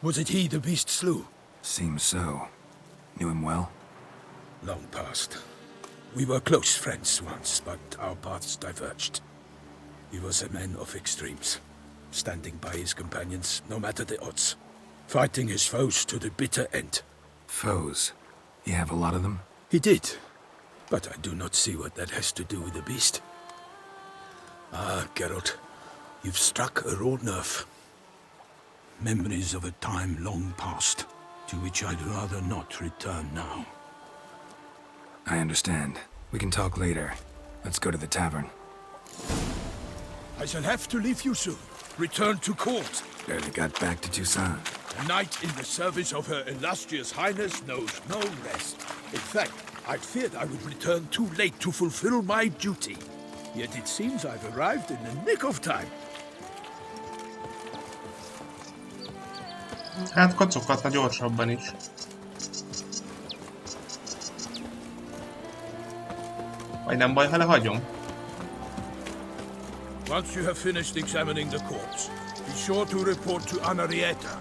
G: Was it he the beast slew?
A: Seems so. Knew him well?
G: Long past. We were close friends once, but our paths diverged. He was a man of extremes, standing by his companions, no matter the odds, fighting his foes to the bitter end.
A: Foes? You have a lot of them?
G: He did, but I do not see what that has to do with the beast. Ah, Geralt, you've struck a raw nerve. Memories of a time long past, to which I'd rather not return now.
A: I understand. We can talk later. Let's go to the tavern.
G: I shall have to leave you soon. Return to court.
A: Barely got back to Toussaint.
G: A knight in the service of Her Illustrious Highness knows no rest. In fact, I feared I would return too late to fulfill my duty. Yet it seems I've arrived in the nick of time.
B: Hát kocoghatna gyorsabban is. Vagy nem baj, ha lehagyom?
G: Once you have finished examining the corpse, be sure to report to Anarietta.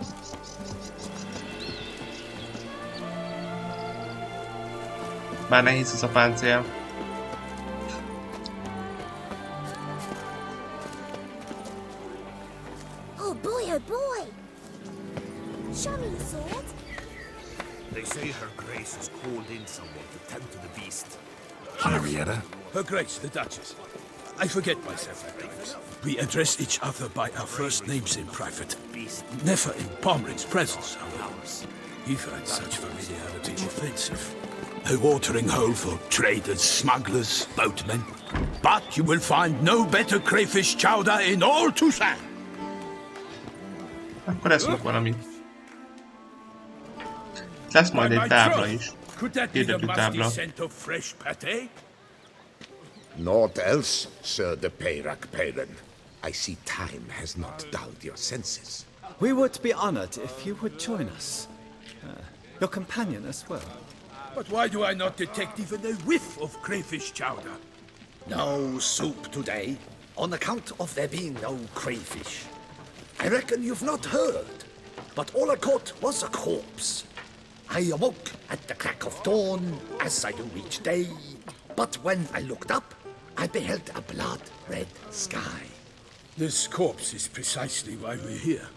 B: Bár nehéz ez a páncél.
M: Oh boy, show me the sword.
C: They say Her Grace has called in someone to tend to the beast.
A: Henrietta?
G: Her Grace, the Duchess. I forget myself at times. We address each other by our first names in private. Never in Pomrin's presence, however. He finds such familiarity offensive. A watering hole for traders, smugglers, boatmen. But you will find no better crayfish chowder in all Toussaint.
B: Akkor eszünk valamit. Lesz majd egy tábla is. Hirdető tábla.
D: Naught else, Sir de Peyrac-Peyran. I see time has not dulled your senses.
H: We would be honored if you would join us. Your companion as well.
G: But why do I not detect even a whiff of crayfish chowder?
N: No soup today, on account of there being no crayfish. I reckon you've not heard, but all I caught was a corpse. I awoke at the crack of dawn, as I do each day, but when I looked up, I beheld a blood-red sky.
G: This corpse is precisely why we're here.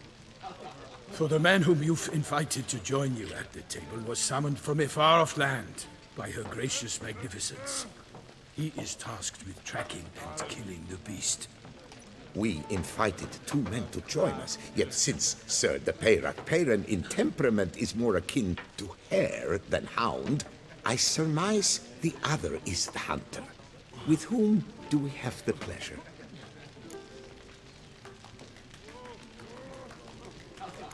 G: For the man whom you've invited to join you at the table was summoned from a far-off land by Her Gracious Magnificence. He is tasked with tracking and killing the beast.
D: We invited two men to join us, yet since Sir de Peyrac-Peyran in temperament is more akin to hare than hound, I surmise the other is the hunter. With whom do we have the pleasure?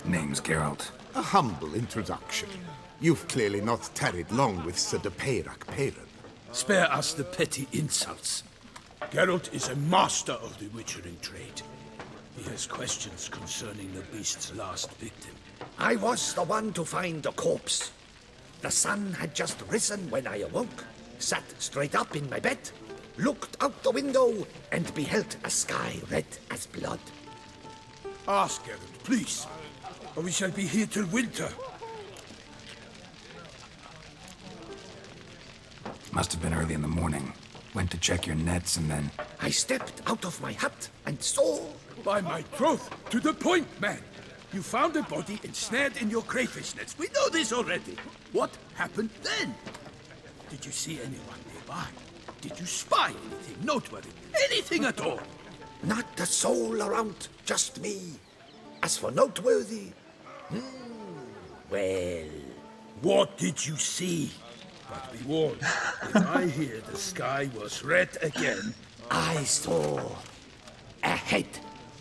A: Name's Geralt.
O: A humble introduction. You've clearly not tarried long with Sir de Peyrac-Peyran.
G: Spare us the petty insults. Geralt is a master of the witchering trade. He has questions concerning the beast's last victim.
N: I was the one to find the corpse. The sun had just risen when I awoke, sat straight up in my bed, looked out the window, and beheld a sky red as blood.
G: Ask Geralt, please, or we shall be here till winter.
A: Must have been early in the morning. Went to check your nets and then...
N: I stepped out of my hut and saw...
G: By my troth, to the point, man! You found a body ensnared in your crayfish nets. We know this already. What happened then? Did you see anyone nearby? Did you spy anything noteworthy? Anything at all?
N: Not a soul around, just me. As for noteworthy, well...
G: What did you see? But be warned, if I hear the sky was red again...
N: I saw a head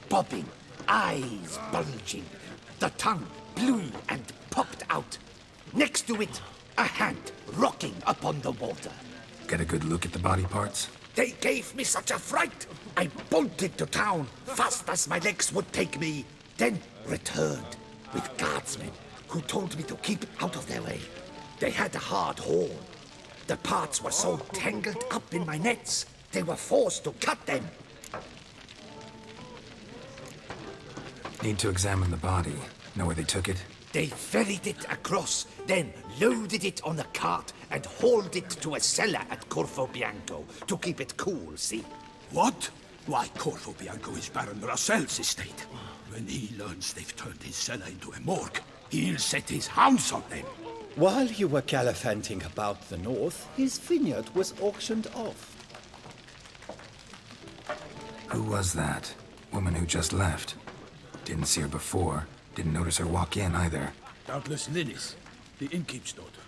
N: bobbing, eyes bulging, the tongue blue and popped out. Next to it, a hand rocking upon the water.
A: Get a good look at the body parts?
N: They gave me such a fright. I bolted to town, fast as my legs would take me, then returned with guardsmen who told me to keep out of their way. They had a hard haul. The parts were so tangled up in my nets, they were forced to cut them.
A: Need to examine the body. Know where they took it?
N: They ferried it across, then loaded it on a cart and hauled it to a cellar at Corvo Bianco to keep it cool, see?
G: What? Why, Corvo Bianco is Baron Russell's estate. When he learns they've turned his cellar into a morgue, he'll set his hounds on them.
P: While you were gallivanting about the north, his vineyard was auctioned off.
A: Who was that? Woman who just left. Didn't see her before. Didn't notice her walk in either.
G: Doubtless Linnis, the innkeep's daughter.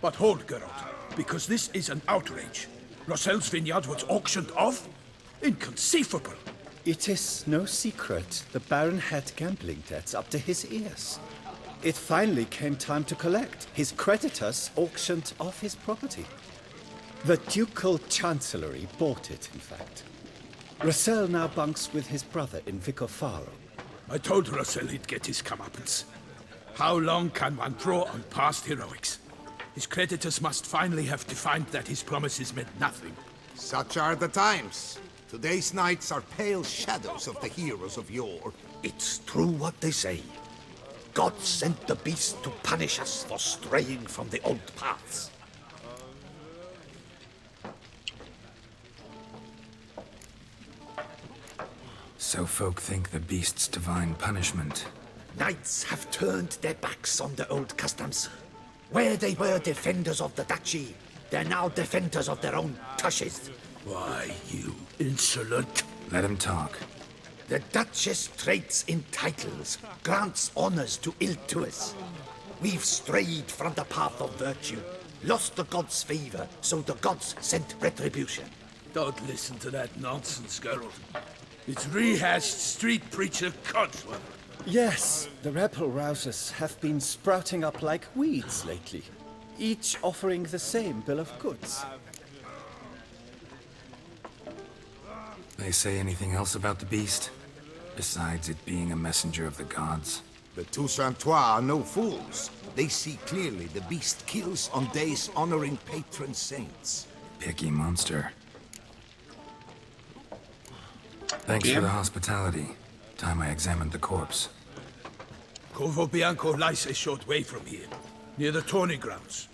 G: But hold, Geralt, because this is an outrage. Russell's vineyard was auctioned off? Inconceivable!
P: It is no secret the Baron had gambling debts up to his ears. It finally came time to collect. His creditors auctioned off his property. The Ducal Chancellery bought it, in fact. Russell now bunks with his brother in Vicofaro.
G: I told Russell he'd get his comeuppance. How long can one draw on past heroics? His creditors must finally have defined that his promises meant nothing.
O: Such are the times. Today's knights are pale shadows of the heroes of yore.
N: It's true what they say. God sent the beast to punish us for straying from the old paths.
A: So folk think the beast's divine punishment.
N: Knights have turned their backs on the old customs. Where they were defenders of the duchy, they're now defenders of their own tushes.
G: Why, you insolent...
A: Let him talk.
N: The Duchess trades in titles, grants honors to ill-doers. We've strayed from the path of virtue, lost the gods' favor, so the gods sent retribution.
G: Don't listen to that nonsense, Geralt. It's rehashed street preacher codswallop.
P: Yes, the rebel rousers have been sprouting up like weeds lately, each offering the same bill of goods.
A: They say anything else about the beast? Besides it being a messenger of the gods?
O: The Toussaintois are no fools. They see clearly the beast kills on days honoring patron saints.
A: Picky monster. Thanks for the hospitality. Time I examined the corpse.
G: Corvo Bianco lies a short way from here, near the tourney grounds.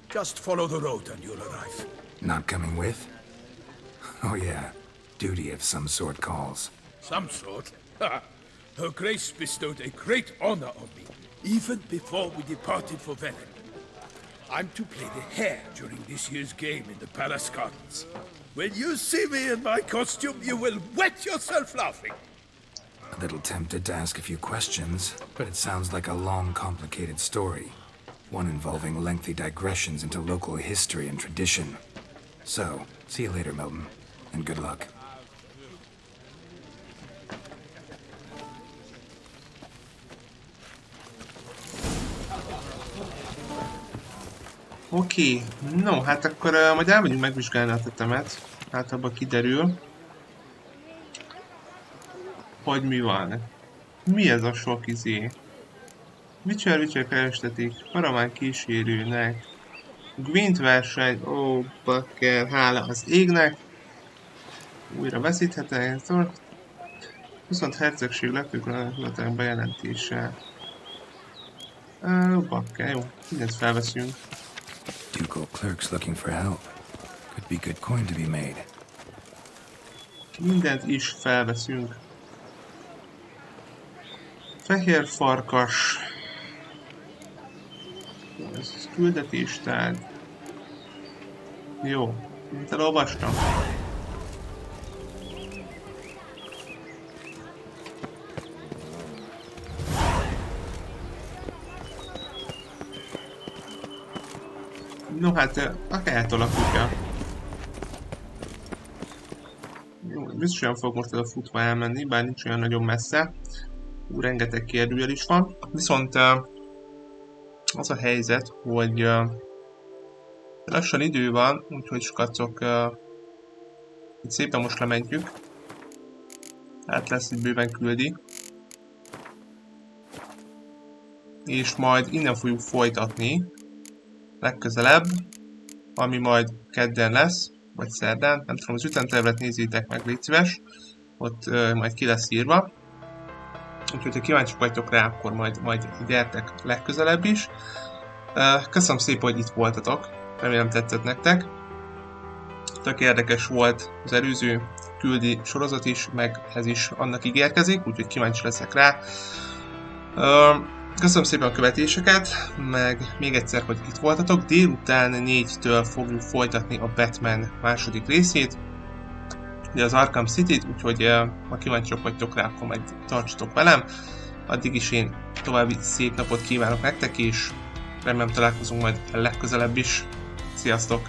G: Just follow the road and you'll arrive.
A: Not coming with? Oh yeah, duty of some sort calls.
G: Some sort? Ha! Her Grace bestowed a great honor on me, even before we departed for Velen. I'm to play the hare during this year's game in the palace gardens. When you see me in my costume, you will wet yourself laughing.
A: A little tempted to ask a few questions, but it sounds like a long, complicated story. One involving lengthy digressions into local history and tradition. So, see you later, Milton, and good luck.
B: Oké, no, hát akkor majd elmegyünk megvizsgálni a tetemet. Hát abban kiderül, hogy mi van. Mi ez a sok izé? Witcher kerestetik, Paramán kísérőnek. Gwent verseny, ó, bakker, hála az égnek. Újra veszíthetek, viszont hercegség lepőkről bejelentése. Bakker, jó, mindent felveszünk.
A: Ducal clerks looking for help. Could be good coin to be made.
B: Mindent is felveszünk. Fehér farkas. Ez küldetéstárgy. Jó, mint elolvastam. No hát, a kajától a kutya. Jó, biztos olyan fog most futva elmenni, bár nincs olyan nagyon messze. Rengeteg kérdőjel is van. Viszont az a helyzet, hogy lassan idő van, úgyhogy skacok, itt szépen most lementjük. Hát lesz, itt bőven küldi. És majd innen fogjuk folytatni. Legközelebb, ami majd kedden lesz, vagy szerdán, nem tudom, az ütemtervet nézzétek meg, légy szíves. Ott majd ki lesz írva. Úgyhogy ha kíváncsiak vagytok rá, akkor majd gyertek legközelebb is. Köszönöm szépen, hogy itt voltatok. Remélem tetszett nektek. Tök érdekes volt az előző küldi sorozat is, meg ez is annak ígérkezik, úgyhogy kíváncsi leszek rá. Köszönöm szépen a követéseket, meg még egyszer, hogy itt voltatok. Délután 4-től fogjuk folytatni a Batman második részét, ugye az Arkham City-t, úgyhogy ha kíváncsiak vagytok rá, akkor majd tartsatok velem. Addig is én további szép napot kívánok nektek, és remélem találkozunk majd legközelebb is. Sziasztok!